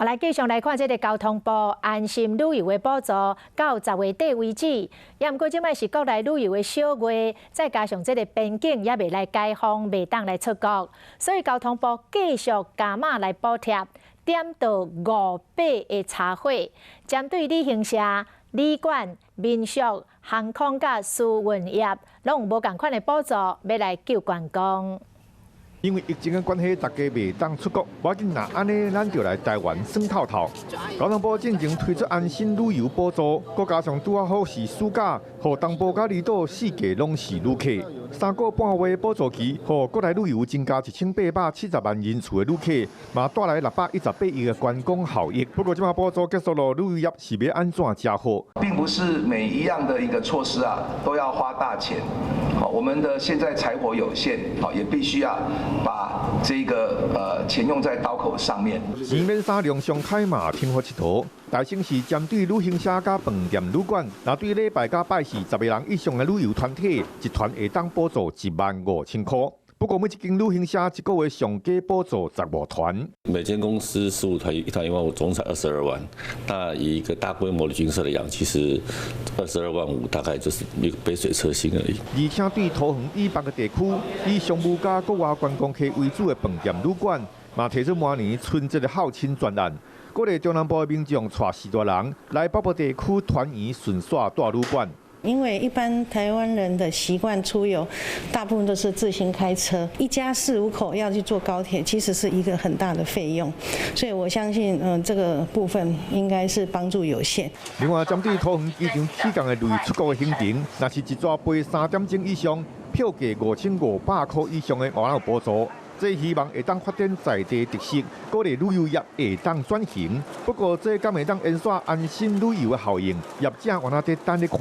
好，来继续来看这个交通部安心旅游的补助，到10月底为止。也毋过，即摆是国内旅游的小月，再加上这个边境也未来开放，未当来出国，所以交通部继续加码来补贴，点到500的茶费，针对旅行社、旅馆、民宿、航空甲私运业，拢有无共款的补助，要来救观光。 因为疫情的关系，大家未当出国，我紧那安尼，咱就来台湾耍透透。交通部进前推出安心旅游补助，再加上拄好是暑假，互东部甲离岛4界拢是旅客。3个半月补助期，互国内旅游增加1870万人次的旅客，嘛带来618亿的观光效益。不过，这马补助结束了，旅游业是要安怎加好？并不是每一样的一个措施啊，都要花大钱。好，我们的现在财火有限，好，也必须要把这个钱用在刀口上面。年免三量上开嘛，天火一头。大城市针对旅行社加饭店旅馆，那对礼拜加拜4 10个人以上的旅游团体，一团会当补助15000块。不过每一间旅行社一个月上加补助15团。每间公司15团，一团1万5，总才22万。那以一个大规模的军社来讲，其实22万5大概就是一个杯水车薪而已。而且对桃园以北的地区，以商务加国外观光客为主的饭店旅馆，嘛提出明年春节的孝亲专案。 各地中南部的民众带4大人来北部地区团圆顺耍住旅馆。因为一般台湾人的习惯出游，大部分都是自行开车，一家4、5口要去坐高铁，其实是一个很大的费用，所以我相信，这个部分应该是帮助有限。另外，针对桃园机场起降的类出国的行程，若是一抓飞3点钟以上，票价5500块以上的，也有补助。 这希望会当发展在地特色，鼓励旅游业会当转型。不过，这敢会当延续安心旅游的效应，业者原来在等咧看。